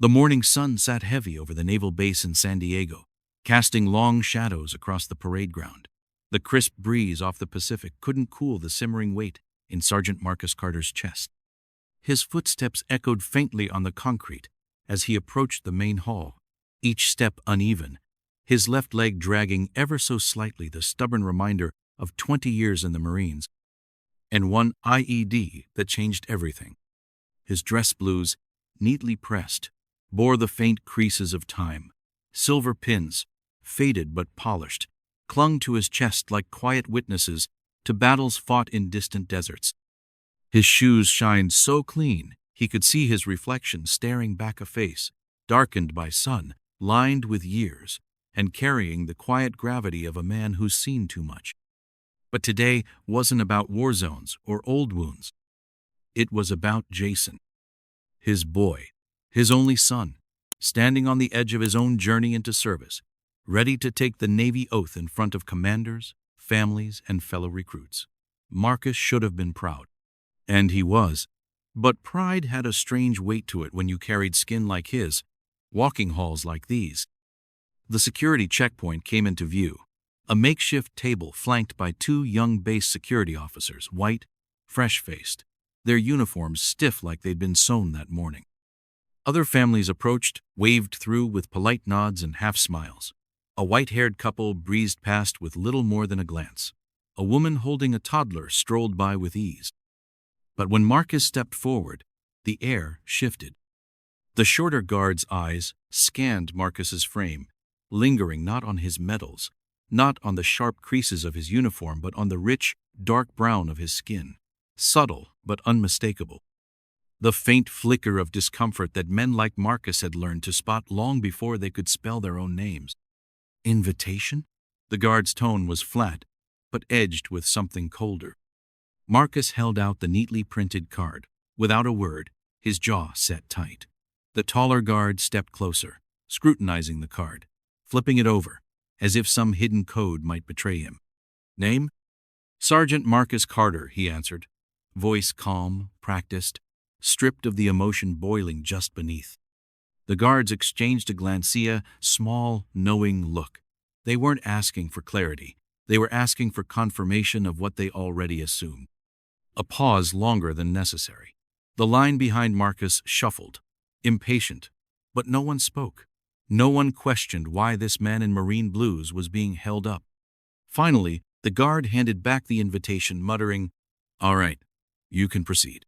The morning sun sat heavy over the naval base in San Diego, casting long shadows across the parade ground. The crisp breeze off the Pacific couldn't cool the simmering weight in Sergeant Marcus Carter's chest. His footsteps echoed faintly on the concrete as he approached the main hall, each step uneven, his left leg dragging ever so slightly, the stubborn reminder of 20 years in the Marines, and one IED that changed everything. His dress blues, neatly pressed, bore the faint creases of time. Silver pins, faded but polished, clung to his chest like quiet witnesses to battles fought in distant deserts. His shoes shined so clean he could see his reflection staring back, a face darkened by sun, lined with years, and carrying the quiet gravity of a man who's seen too much. But today wasn't about war zones or old wounds. It was about Jason, his boy, his only son, standing on the edge of his own journey into service, ready to take the Navy oath in front of commanders, families, and fellow recruits. Marcus should have been proud. And he was. But pride had a strange weight to it when you carried skin like his, walking halls like these. The security checkpoint came into view, a makeshift table flanked by two young base security officers, white, fresh-faced, their uniforms stiff like they'd been sewn that morning. Other families approached, waved through with polite nods and half-smiles. A white-haired couple breezed past with little more than a glance. A woman holding a toddler strolled by with ease. But when Marcus stepped forward, the air shifted. The shorter guard's eyes scanned Marcus's frame, lingering not on his medals, not on the sharp creases of his uniform, but on the rich, dark brown of his skin, subtle but unmistakable. The faint flicker of discomfort that men like Marcus had learned to spot long before they could spell their own names. Invitation? The guard's tone was flat, but edged with something colder. Marcus held out the neatly printed card. Without a word, his jaw set tight. The taller guard stepped closer, scrutinizing the card, flipping it over, as if some hidden code might betray him. Name? Sergeant Marcus Carter, he answered, voice calm, practiced, stripped of the emotion boiling just beneath. The guards exchanged a glancea, small, knowing look. They weren't asking for clarity. They were asking for confirmation of what they already assumed. A pause longer than necessary. The line behind Marcus shuffled, impatient, but no one spoke. No one questioned why this man in marine blues was being held up. Finally, the guard handed back the invitation, muttering, "All right, you can proceed."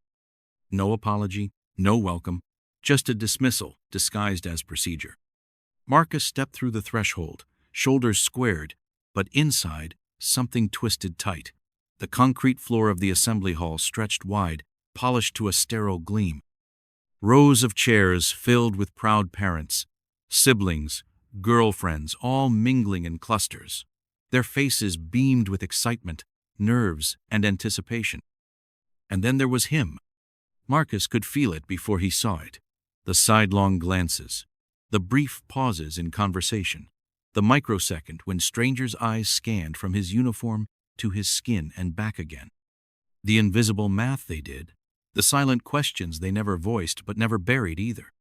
No apology, no welcome, just a dismissal disguised as procedure. Marcus stepped through the threshold, shoulders squared, but inside, something twisted tight. The concrete floor of the assembly hall stretched wide, polished to a sterile gleam. Rows of chairs filled with proud parents, siblings, girlfriends, all mingling in clusters. Their faces beamed with excitement, nerves, and anticipation. And then there was him. Marcus could feel it before he saw it. The sidelong glances, the brief pauses in conversation, the microsecond when strangers' eyes scanned from his uniform to his skin and back again. The invisible math they did, the silent questions they never voiced but never buried either.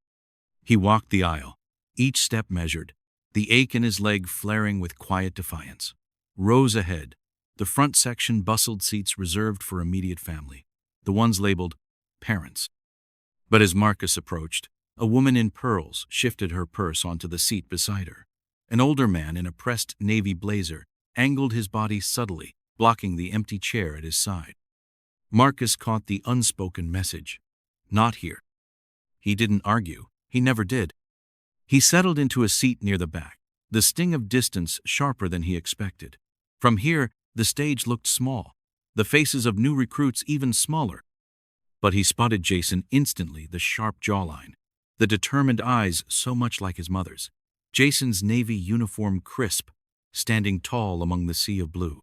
He walked the aisle, each step measured, the ache in his leg flaring with quiet defiance. Rows ahead, the front section bustled, seats reserved for immediate family, the ones labeled parents. But as Marcus approached, a woman in pearls shifted her purse onto the seat beside her. An older man in a pressed navy blazer angled his body subtly, blocking the empty chair at his side. Marcus caught the unspoken message. Not here. He didn't argue. He never did. He settled into a seat near the back, the sting of distance sharper than he expected. From here, the stage looked small, the faces of new recruits even smaller. But he spotted Jason instantly, the sharp jawline, the determined eyes so much like his mother's. Jason's navy uniform crisp, standing tall among the sea of blue.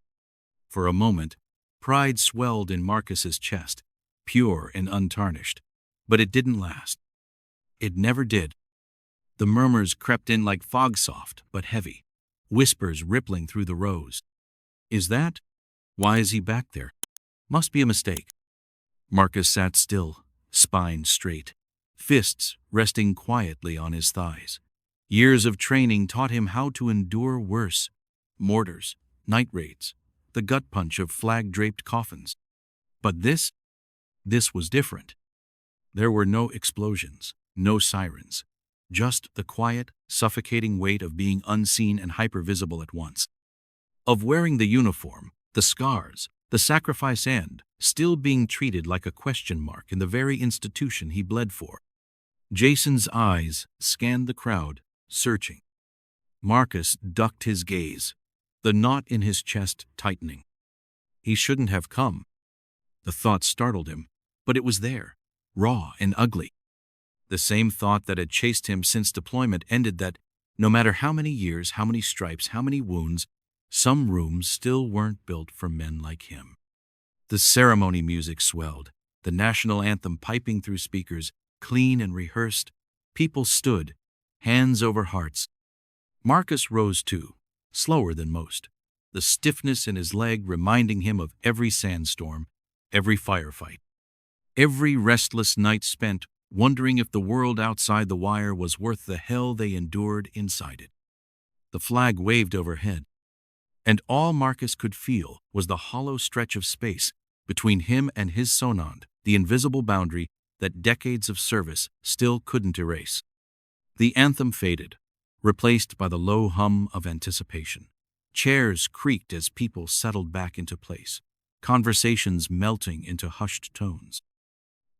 For a moment, pride swelled in Marcus's chest, pure and untarnished. But it didn't last. It never did. The murmurs crept in like fog, soft but heavy, whispers rippling through the rows. Is that? Why is he back there? Must be a mistake. Marcus sat still, spine straight, fists resting quietly on his thighs. Years of training taught him how to endure worse: mortars, night raids, the gut punch of flag-draped coffins. But this was different. There were no explosions, no sirens, just the quiet, suffocating weight of being unseen and hypervisible at once. Of wearing the uniform, the scars, the sacrifice, and still being treated like a question mark in the very institution he bled for. Jason's eyes scanned the crowd, searching. Marcus ducked his gaze, the knot in his chest tightening. He shouldn't have come. The thought startled him, but it was there, raw and ugly. The same thought that had chased him since deployment ended: that no matter how many years, how many stripes, how many wounds, some rooms still weren't built for men like him. The ceremony music swelled, the national anthem piping through speakers, clean and rehearsed. People stood, hands over hearts. Marcus rose too, slower than most, the stiffness in his leg reminding him of every sandstorm, every firefight, every restless night spent wondering if the world outside the wire was worth the hell they endured inside it. The flag waved overhead, and all Marcus could feel was the hollow stretch of space between him and his Sonond, the invisible boundary that decades of service still couldn't erase. The anthem faded, replaced by the low hum of anticipation. Chairs creaked as people settled back into place, conversations melting into hushed tones.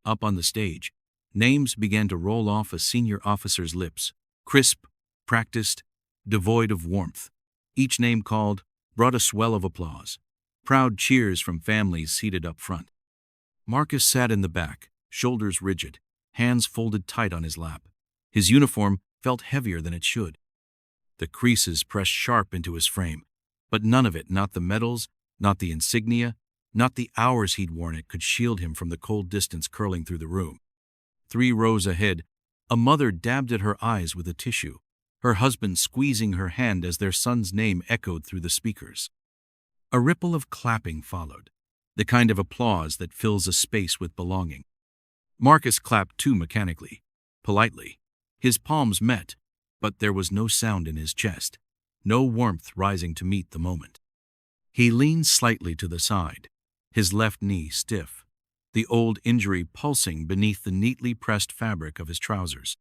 Up on the stage, names began to roll off a senior officer's lips, crisp, practiced, devoid of warmth. Each name called brought a swell of applause, proud cheers from families seated up front. Marcus sat in the back, shoulders rigid, hands folded tight on his lap. His uniform felt heavier than it should. The creases pressed sharp into his frame, but none of it, not the medals, not the insignia, not the hours he'd worn it, could shield him from the cold distance curling through the room. 3 rows ahead, a mother dabbed at her eyes with a tissue, her husband squeezing her hand as their son's name echoed through the speakers. A ripple of clapping followed, the kind of applause that fills a space with belonging. Marcus clapped too mechanically, politely. His palms met, but there was no sound in his chest, no warmth rising to meet the moment. He leaned slightly to the side, his left knee stiff, the old injury pulsing beneath the neatly pressed fabric of his trousers.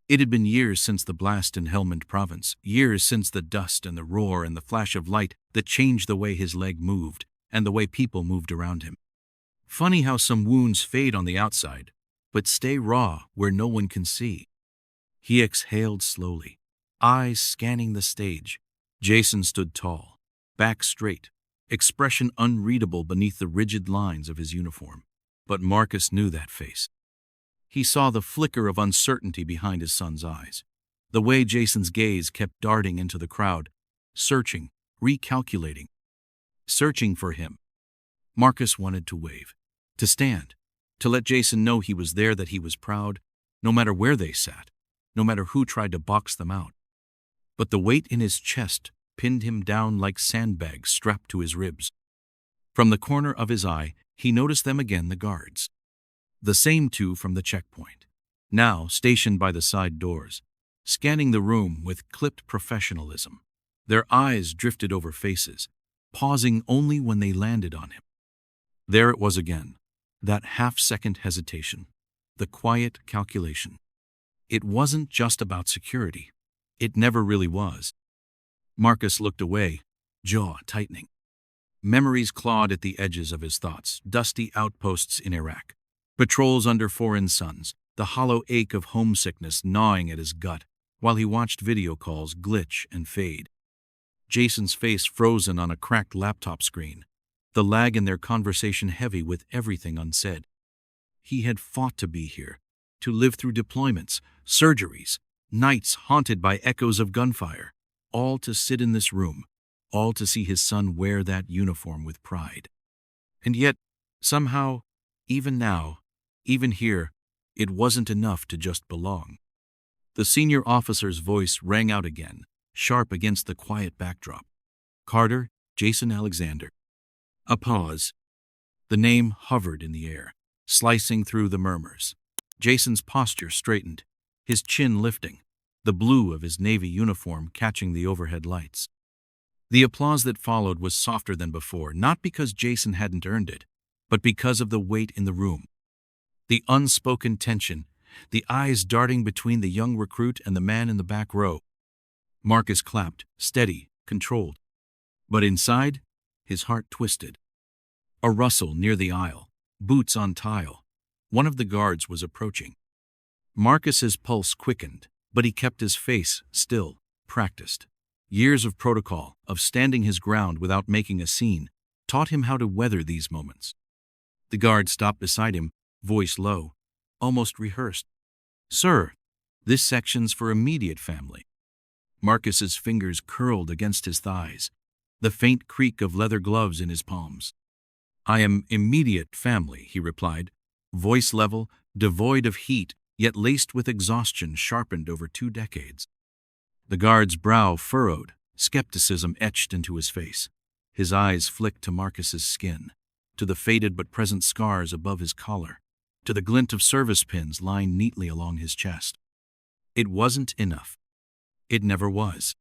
It had been years since the blast in Helmand Province, years since the dust and the roar and the flash of light that changed the way his leg moved and the way people moved around him. Funny how some wounds fade on the outside, but stay raw where no one can see. He exhaled slowly, eyes scanning the stage. Jason stood tall, back straight, expression unreadable beneath the rigid lines of his uniform. But Marcus knew that face. He saw the flicker of uncertainty behind his son's eyes, the way Jason's gaze kept darting into the crowd, searching, recalculating, searching for him. Marcus wanted to wave, to stand, to let Jason know he was there, that he was proud, no matter where they sat, no matter who tried to box them out. But the weight in his chest pinned him down like sandbags strapped to his ribs. From the corner of his eye, he noticed them again, the guards. The same 2 from the checkpoint, now stationed by the side doors, scanning the room with clipped professionalism. Their eyes drifted over faces, pausing only when they landed on him. There it was again, that half-second hesitation, the quiet calculation. It wasn't just about security. It never really was. Marcus looked away, jaw tightening. Memories clawed at the edges of his thoughts: dusty outposts in Iraq, patrols under foreign suns, the hollow ache of homesickness gnawing at his gut while he watched video calls glitch and fade. Jason's face frozen on a cracked laptop screen, the lag in their conversation heavy with everything unsaid. He had fought to be here, to live through deployments, surgeries, nights haunted by echoes of gunfire, all to sit in this room, all to see his son wear that uniform with pride. And yet, somehow, even now, even here, it wasn't enough to just belong. The senior officer's voice rang out again, sharp against the quiet backdrop. Carter, Jason Alexander. A pause. The name hovered in the air, slicing through the murmurs. Jason's posture straightened, his chin lifting, the blue of his Navy uniform catching the overhead lights. The applause that followed was softer than before, not because Jason hadn't earned it, but because of the weight in the room. The unspoken tension, the eyes darting between the young recruit and the man in the back row. Marcus clapped, steady, controlled. But inside, his heart twisted. A rustle near the aisle, boots on tile. One of the guards was approaching. Marcus's pulse quickened, but he kept his face still, practiced. Years of protocol, of standing his ground without making a scene, taught him how to weather these moments. The guard stopped beside him, voice low, almost rehearsed. "Sir, this section's for immediate family." Marcus's fingers curled against his thighs, the faint creak of leather gloves in his palms. "I am immediate family," he replied, voice level, devoid of heat, yet laced with exhaustion sharpened over 2 decades. The guard's brow furrowed, skepticism etched into his face. His eyes flicked to Marcus's skin, to the faded but present scars above his collar, to the glint of service pins lying neatly along his chest. It wasn't enough. It never was.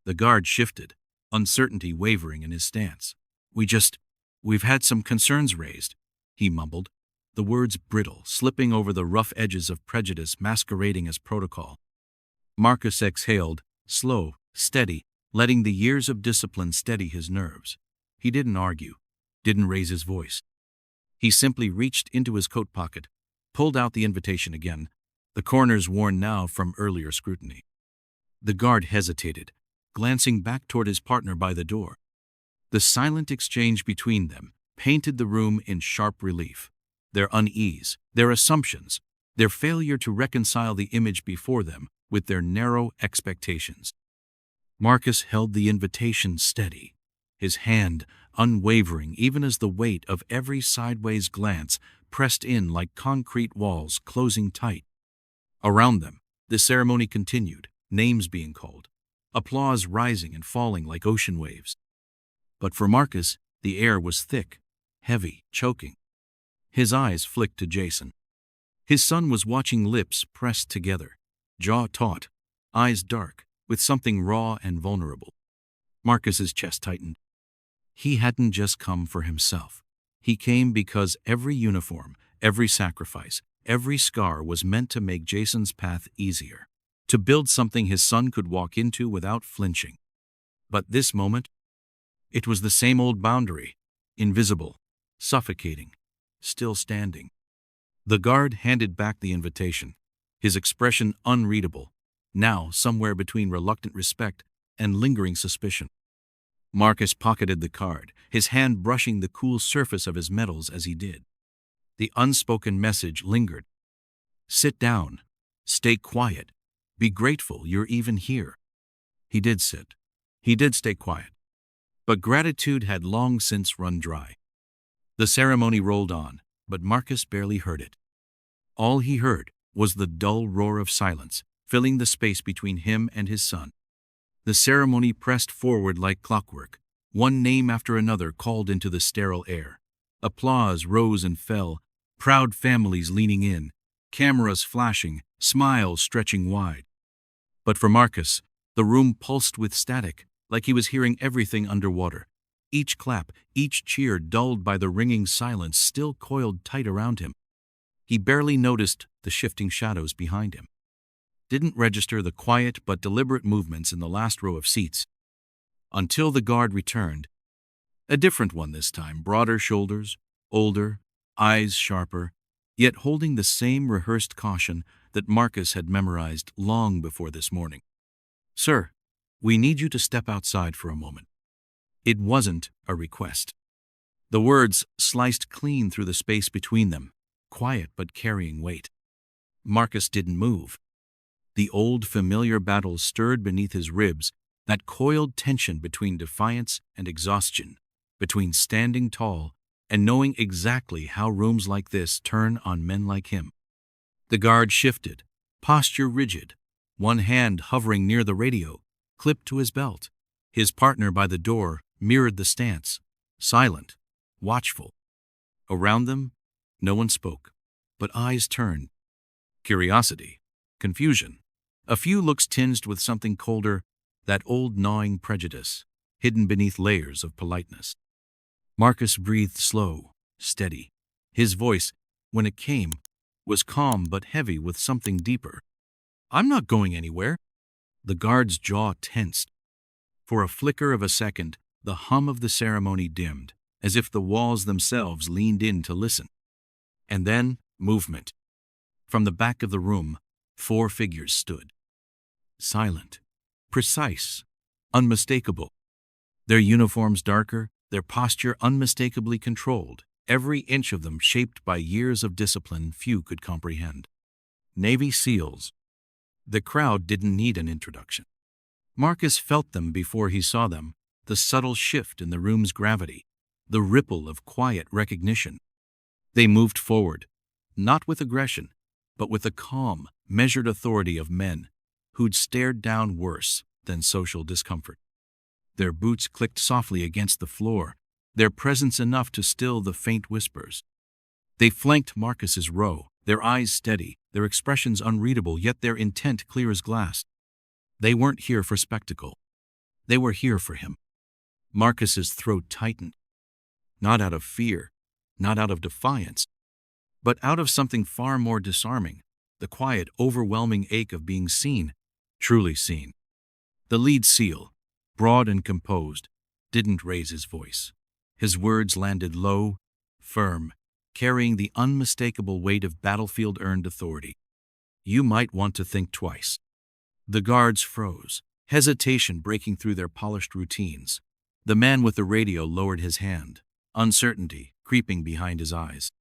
The guard shifted, uncertainty wavering in his stance. We've had some concerns raised," he mumbled, the words brittle, slipping over the rough edges of prejudice masquerading as protocol. Marcus exhaled, slow, steady, letting the years of discipline steady his nerves. He didn't argue, didn't raise his voice. He simply reached into his coat pocket, pulled out the invitation again, the corners worn now from earlier scrutiny. The guard hesitated, glancing back toward his partner by the door. The silent exchange between them painted the room in sharp relief. Their unease, their assumptions, their failure to reconcile the image before them with their narrow expectations. Marcus held the invitation steady, his hand unwavering even as the weight of every sideways glance pressed in like concrete walls closing tight. Around them, the ceremony continued, names being called, applause rising and falling like ocean waves. But for Marcus, the air was thick, heavy, choking. His eyes flicked to Jason. His son was watching, lips pressed together, jaw taut, eyes dark, with something raw and vulnerable. Marcus's chest tightened. He hadn't just come for himself. He came because every uniform, every sacrifice, every scar was meant to make Jason's path easier, to build something his son could walk into without flinching. But this moment, it was the same old boundary, invisible, suffocating, still standing. The guard handed back the invitation, his expression unreadable, now somewhere between reluctant respect and lingering suspicion. Marcus pocketed the card, his hand brushing the cool surface of his medals as he did. The unspoken message lingered. "Sit down. Stay quiet. Be grateful you're even here." He did sit. He did stay quiet. But gratitude had long since run dry. The ceremony rolled on, but Marcus barely heard it. All he heard was the dull roar of silence, filling the space between him and his son. The ceremony pressed forward like clockwork, one name after another called into the sterile air. Applause rose and fell, proud families leaning in, cameras flashing, smiles stretching wide. But for Marcus, the room pulsed with static, like he was hearing everything underwater. Each clap, each cheer dulled by the ringing silence still coiled tight around him. He barely noticed the shifting shadows behind him. Didn't register the quiet but deliberate movements in the last row of seats. Until the guard returned. A different one this time, broader shoulders, older, eyes sharper, yet holding the same rehearsed caution that Marcus had memorized long before this morning. "Sir, we need you to step outside for a moment." It wasn't a request. The words sliced clean through the space between them, quiet but carrying weight. Marcus didn't move. The old familiar battle stirred beneath his ribs, that coiled tension between defiance and exhaustion, between standing tall and knowing exactly how rooms like this turn on men like him. The guard shifted, posture rigid, one hand hovering near the radio, clipped to his belt. His partner by the door mirrored the stance, silent, watchful. Around them, no one spoke, but eyes turned, curiosity, confusion. A few looks tinged with something colder, that old gnawing prejudice, hidden beneath layers of politeness. Marcus breathed slow, steady. His voice, when it came, was calm but heavy with something deeper. "I'm not going anywhere." The guard's jaw tensed. For a flicker of a second, the hum of the ceremony dimmed, as if the walls themselves leaned in to listen. And then, movement. From the back of the room, 4 figures stood. Silent, precise, unmistakable. Their uniforms darker, their posture unmistakably controlled, every inch of them shaped by years of discipline few could comprehend. Navy SEALs. The crowd didn't need an introduction. Marcus felt them before he saw them, the subtle shift in the room's gravity, the ripple of quiet recognition. They moved forward, not with aggression, but with the calm, measured authority of men who'd stared down worse than social discomfort. Their boots clicked softly against the floor, their presence enough to still the faint whispers. They flanked Marcus's row, their eyes steady, their expressions unreadable, yet their intent clear as glass. They weren't here for spectacle. They were here for him. Marcus's throat tightened. Not out of fear, not out of defiance, but out of something far more disarming, the quiet, overwhelming ache of being seen, truly seen. The lead SEAL, broad and composed, didn't raise his voice. His words landed low, firm, carrying the unmistakable weight of battlefield-earned authority. "You might want to think twice." The guards froze, hesitation breaking through their polished routines. The man with the radio lowered his hand, uncertainty creeping behind his eyes.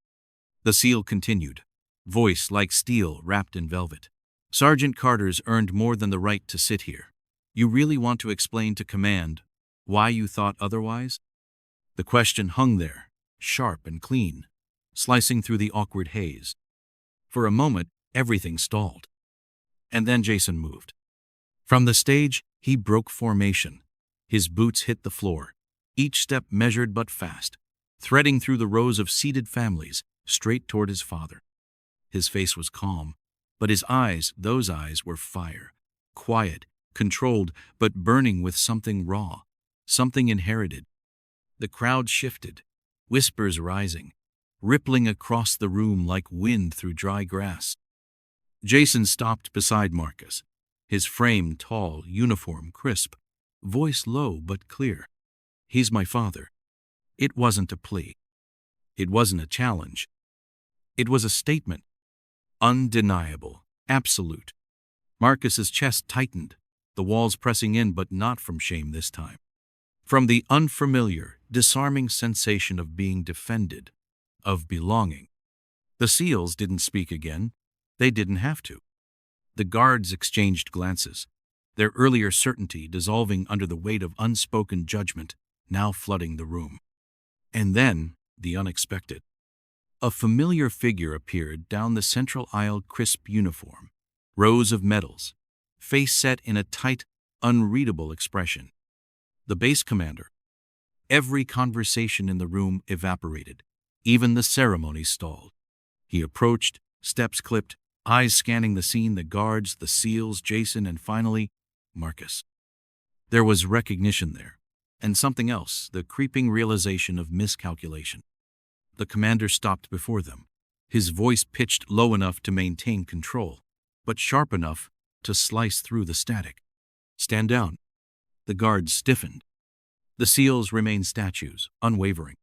The SEAL continued, voice like steel wrapped in velvet. "Sergeant Carter's earned more than the right to sit here. You really want to explain to command why you thought otherwise?" The question hung there, sharp and clean, slicing through the awkward haze. For a moment, everything stalled. And then Jason moved. From the stage, he broke formation. His boots hit the floor, each step measured but fast, threading through the rows of seated families, straight toward his father. His face was calm, but his eyes, those eyes, were fire. Quiet, controlled, but burning with something raw, something inherited. The crowd shifted, whispers rising, rippling across the room like wind through dry grass. Jason stopped beside Marcus, his frame tall, uniform, crisp, voice low but clear. "He's my father." It wasn't a plea. It wasn't a challenge. It was a statement. Undeniable, absolute. Marcus's chest tightened, the walls pressing in, but not from shame this time. From the unfamiliar, disarming sensation of being defended, of belonging. The SEALs didn't speak again. They didn't have to. The guards exchanged glances, their earlier certainty dissolving under the weight of unspoken judgment now flooding the room. And then, the unexpected. A familiar figure appeared down the central aisle, crisp uniform, rows of medals, face set in a tight, unreadable expression. The base commander. Every conversation in the room evaporated. Even the ceremony stalled. He approached, steps clipped, eyes scanning the scene, the guards, the SEALs, Jason, and finally, Marcus. There was recognition there, and something else, the creeping realization of miscalculation. The commander stopped before them, his voice pitched low enough to maintain control, but sharp enough to slice through the static. "Stand down." The guards stiffened. The SEALs remained statues, unwavering.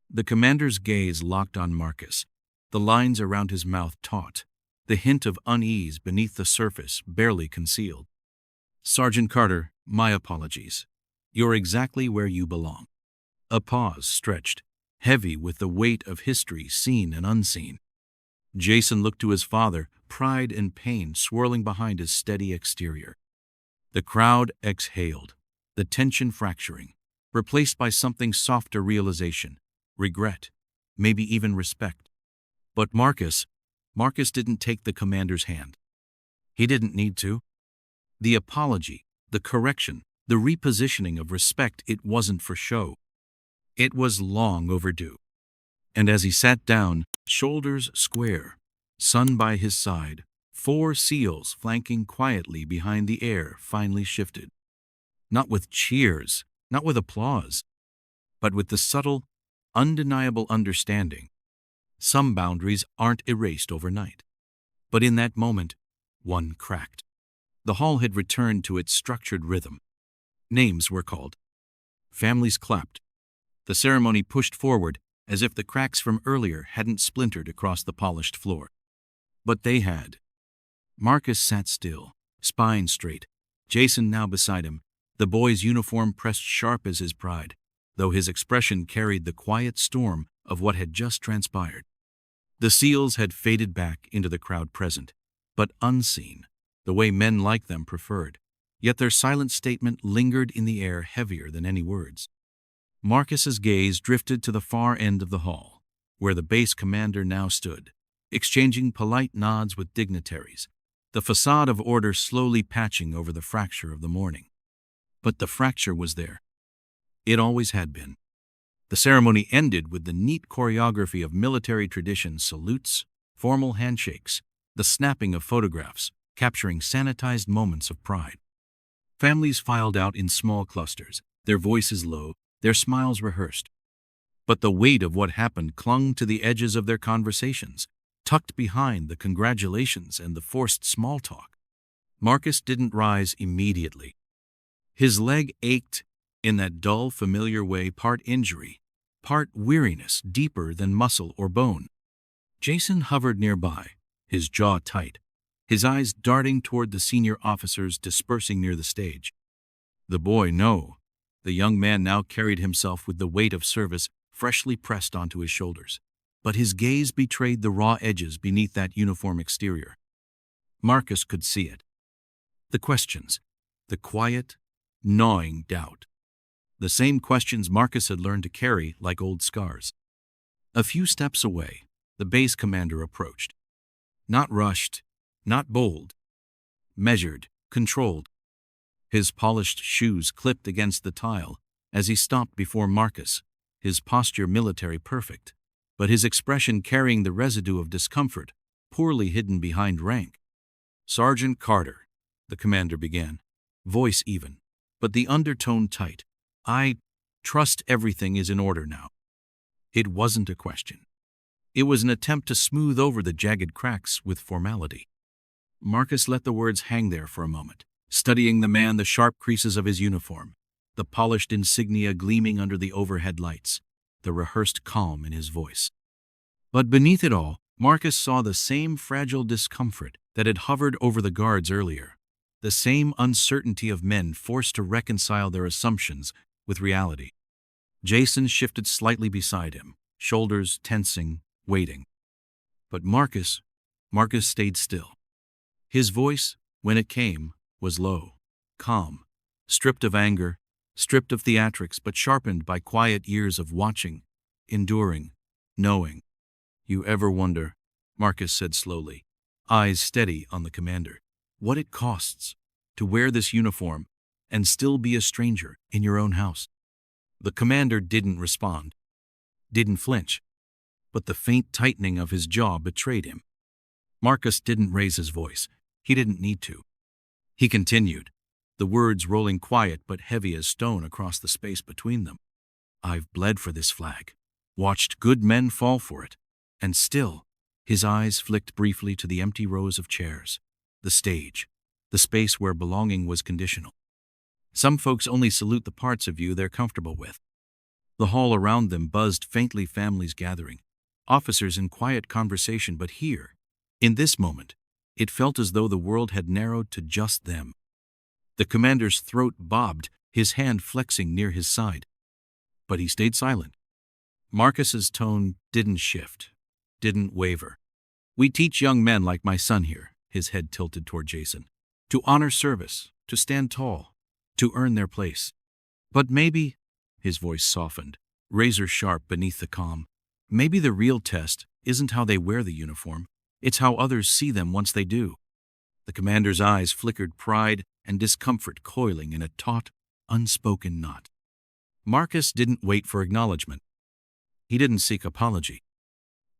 The commander's gaze locked on Marcus, the lines around his mouth taut, the hint of unease beneath the surface barely concealed. "Sergeant Carter, my apologies. You're exactly where you belong." A pause stretched, heavy with the weight of history seen and unseen. Jason looked to his father, pride and pain swirling behind his steady exterior. The crowd exhaled, the tension fracturing, replaced by something softer: realization, regret, maybe even respect. But Marcus didn't take the commander's hand. He didn't need to. The apology, the correction, the repositioning of respect, it wasn't for show. It was long overdue. And as he sat down, shoulders square, son by his side, 4 SEALs flanking quietly behind the air finally shifted. Not with cheers, not with applause, but with the subtle, undeniable understanding. Some boundaries aren't erased overnight. But in that moment, one cracked. The hall had returned to its structured rhythm. Names were called. Families clapped. The ceremony pushed forward as if the cracks from earlier hadn't splintered across the polished floor. But they had. Marcus sat still, spine straight, Jason now beside him, the boy's uniform pressed sharp as his pride, though his expression carried the quiet storm of what had just transpired. The SEALs had faded back into the crowd present, but unseen, the way men like them preferred, yet their silent statement lingered in the air heavier than any words. Marcus's gaze drifted to the far end of the hall, where the base commander now stood, exchanging polite nods with dignitaries, the facade of order slowly patching over the fracture of the morning. But the fracture was there. It always had been. The ceremony ended with the neat choreography of military tradition salutes, formal handshakes, the snapping of photographs, capturing sanitized moments of pride. Families filed out in small clusters, their voices low, their smiles rehearsed. But the weight of what happened clung to the edges of their conversations, tucked behind the congratulations and the forced small talk. Marcus didn't rise immediately. His leg ached in that dull, familiar way, part injury, part weariness deeper than muscle or bone. Jason hovered nearby, his jaw tight, his eyes darting toward the senior officers dispersing near the stage. The boy, no. The young man now carried himself with the weight of service freshly pressed onto his shoulders, but his gaze betrayed the raw edges beneath that uniform exterior. Marcus could see it. The questions, the quiet, gnawing doubt. The same questions Marcus had learned to carry like old scars. A few steps away, the base commander approached. Not rushed, not bold. Measured, controlled. His polished shoes clipped against the tile as he stopped before Marcus, his posture military perfect, but his expression carrying the residue of discomfort, poorly hidden behind rank. "Sergeant Carter," the commander began, voice even, but the undertone tight. "I trust everything is in order now." It wasn't a question. It was an attempt to smooth over the jagged cracks with formality. Marcus let the words hang there for a moment, studying the man, the sharp creases of his uniform, the polished insignia gleaming under the overhead lights, the rehearsed calm in his voice. But beneath it all, Marcus saw the same fragile discomfort that had hovered over the guards earlier, the same uncertainty of men forced to reconcile their assumptions with reality. Jason shifted slightly beside him, shoulders tensing, waiting. But Marcus stayed still. His voice, when it came, was low, calm, stripped of anger, stripped of theatrics, but sharpened by quiet years of watching, enduring, knowing. "You ever wonder," Marcus said slowly, eyes steady on the commander, "what it costs to wear this uniform and still be a stranger in your own house?" The commander didn't respond, didn't flinch, but the faint tightening of his jaw betrayed him. Marcus didn't raise his voice. He didn't need to. He continued, the words rolling quiet but heavy as stone across the space between them. "I've bled for this flag, watched good men fall for it, and still," his eyes flicked briefly to the empty rows of chairs, the stage, the space where belonging was conditional. "Some folks only salute the parts of you they're comfortable with." The hall around them buzzed faintly, families gathering, officers in quiet conversation, but here, in this moment, it felt as though the world had narrowed to just them. The commander's throat bobbed, his hand flexing near his side. But he stayed silent. Marcus's tone didn't shift, didn't waver. "We teach young men like my son here," his head tilted toward Jason, "to honor service, to stand tall, to earn their place. But maybe," his voice softened, razor sharp beneath the calm, "maybe the real test isn't how they wear the uniform, it's how others see them once they do." The commander's eyes flickered, pride and discomfort coiling in a taut, unspoken knot. Marcus didn't wait for acknowledgement. He didn't seek apology.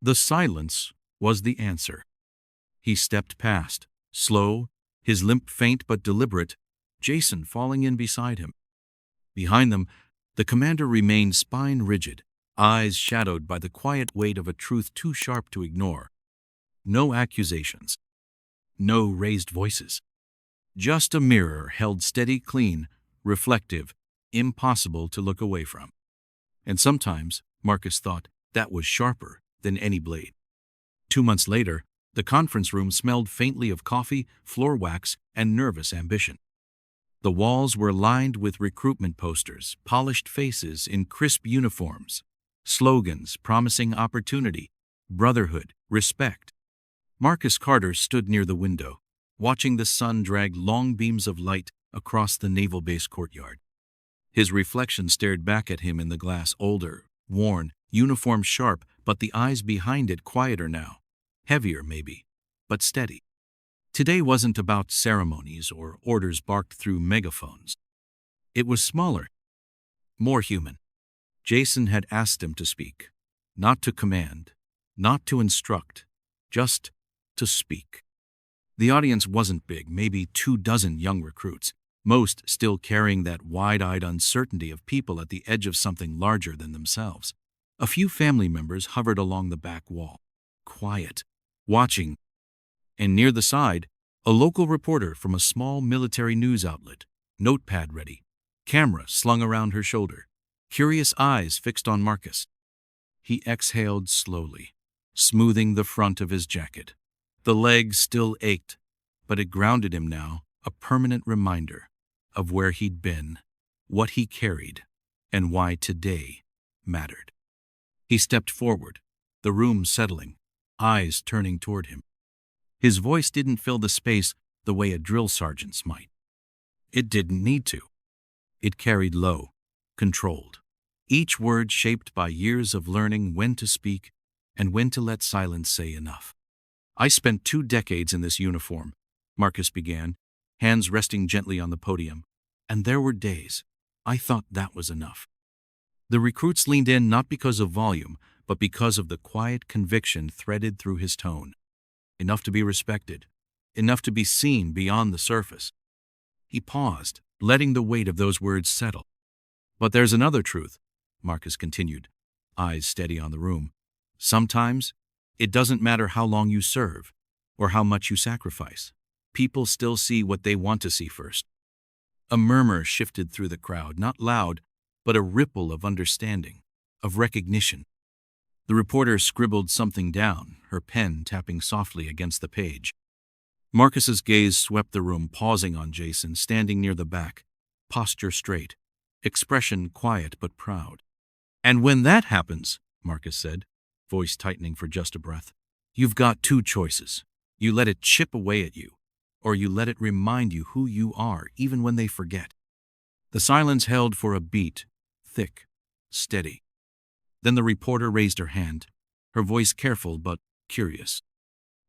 The silence was the answer. He stepped past, slow, his limp faint but deliberate, Jason falling in beside him. Behind them, the commander remained spine-rigid, eyes shadowed by the quiet weight of a truth too sharp to ignore. No accusations. No raised voices. Just a mirror held steady, clean, reflective, impossible to look away from. And sometimes, Marcus thought, that was sharper than any blade. 2 months later, the conference room smelled faintly of coffee, floor wax, and nervous ambition. The walls were lined with recruitment posters, polished faces in crisp uniforms, slogans promising opportunity, brotherhood, respect. Marcus Carter stood near the window, watching the sun drag long beams of light across the naval base courtyard. His reflection stared back at him in the glass, older, worn, uniform sharp, but the eyes behind it quieter now. Heavier, maybe, but steady. Today wasn't about ceremonies or orders barked through megaphones. It was smaller, more human. Jason had asked him to speak, not to command, not to instruct, just to speak. The audience wasn't big, maybe 24 young recruits, most still carrying that wide-eyed uncertainty of people at the edge of something larger than themselves. A few family members hovered along the back wall, quiet, watching, and near the side, a local reporter from a small military news outlet, notepad ready, camera slung around her shoulder, curious eyes fixed on Marcus. He exhaled slowly, smoothing the front of his jacket. The leg still ached, but it grounded him now, a permanent reminder of where he'd been, what he carried, and why today mattered. He stepped forward, the room settling, eyes turning toward him. His voice didn't fill the space the way a drill sergeant's might. It didn't need to. It carried low, controlled, each word shaped by years of learning when to speak and when to let silence say enough. I spent 2 decades in this uniform, Marcus began, hands resting gently on the podium, and there were days I thought that was enough. The recruits leaned in not because of volume, but because of the quiet conviction threaded through his tone. Enough to be respected, enough to be seen beyond the surface. He paused, letting the weight of those words settle. But there's another truth, Marcus continued, eyes steady on the room. Sometimes, it doesn't matter how long you serve, or how much you sacrifice. People still see what they want to see first. A murmur shifted through the crowd, not loud, but a ripple of understanding, of recognition. The reporter scribbled something down, her pen tapping softly against the page. Marcus's gaze swept the room, pausing on Jason, standing near the back, posture straight, expression quiet but proud. And when that happens, Marcus said, voice tightening for just a breath, you've got 2 choices. You let it chip away at you, or you let it remind you who you are, even when they forget. The silence held for a beat, thick, steady. Then the reporter raised her hand, her voice careful but curious.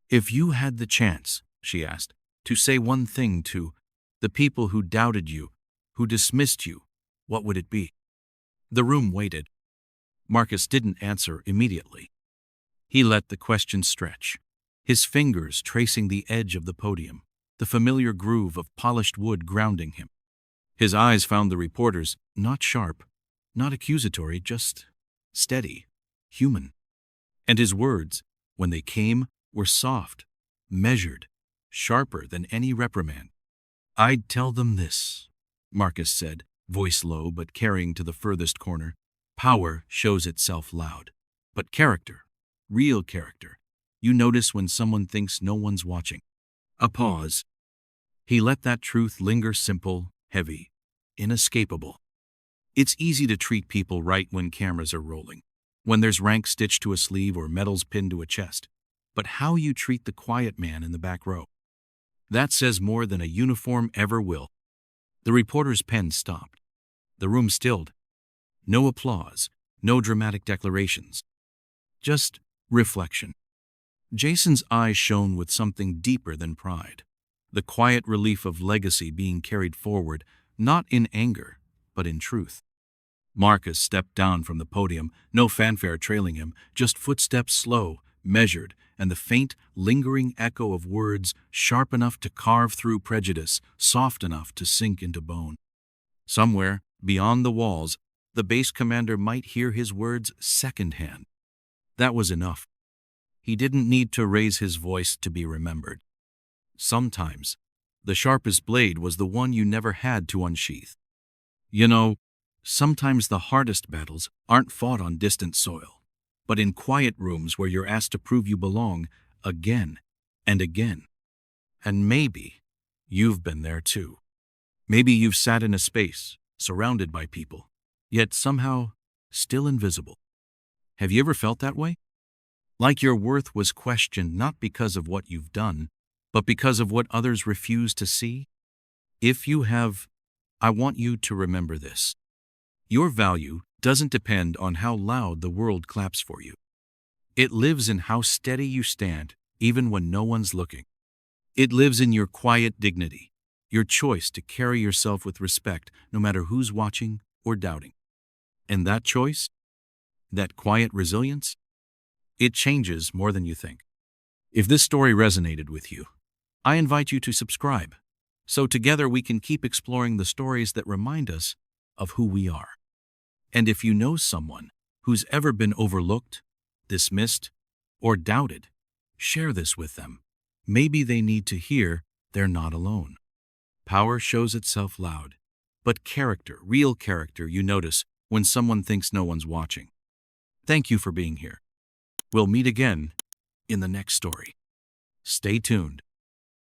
If you had the chance, she asked, to say one thing to the people who doubted you, who dismissed you, what would it be? The room waited. Marcus didn't answer immediately. He let the question stretch, his fingers tracing the edge of the podium, the familiar groove of polished wood grounding him. His eyes found the reporter's, not sharp, not accusatory, just steady, human. And his words, when they came, were soft, measured, sharper than any reprimand. I'd tell them this, Marcus said, voice low but carrying to the furthest corner. Power shows itself loud, but character, real character, you notice when someone thinks no one's watching. A pause. He let that truth linger, simple, heavy, inescapable. It's easy to treat people right when cameras are rolling, when there's rank stitched to a sleeve or medals pinned to a chest. But how you treat the quiet man in the back row, that says more than a uniform ever will. The reporter's pen stopped. The room stilled. No applause, no dramatic declarations. Just reflection. Jason's eyes shone with something deeper than pride, the quiet relief of legacy being carried forward, not in anger, but in truth. Marcus stepped down from the podium, no fanfare trailing him, just footsteps slow, measured, and the faint, lingering echo of words sharp enough to carve through prejudice, soft enough to sink into bone. Somewhere, beyond the walls, the base commander might hear his words secondhand. That was enough. He didn't need to raise his voice to be remembered. Sometimes, the sharpest blade was the one you never had to unsheath. You know, sometimes the hardest battles aren't fought on distant soil, but in quiet rooms where you're asked to prove you belong again and again. And maybe you've been there too. Maybe you've sat in a space, surrounded by people, yet somehow still invisible. Have you ever felt that way? Like your worth was questioned not because of what you've done, but because of what others refuse to see? If you have, I want you to remember this. Your value doesn't depend on how loud the world claps for you. It lives in how steady you stand, even when no one's looking. It lives in your quiet dignity, your choice to carry yourself with respect no matter who's watching or doubting. And that choice, that quiet resilience, it changes more than you think. If this story resonated with you, I invite you to subscribe, so together we can keep exploring the stories that remind us of who we are. And if you know someone who's ever been overlooked, dismissed, or doubted, share this with them. Maybe they need to hear they're not alone. Power shows itself loud, but character, real character, you notice when someone thinks no one's watching. Thank you for being here. We'll meet again in the next story. Stay tuned.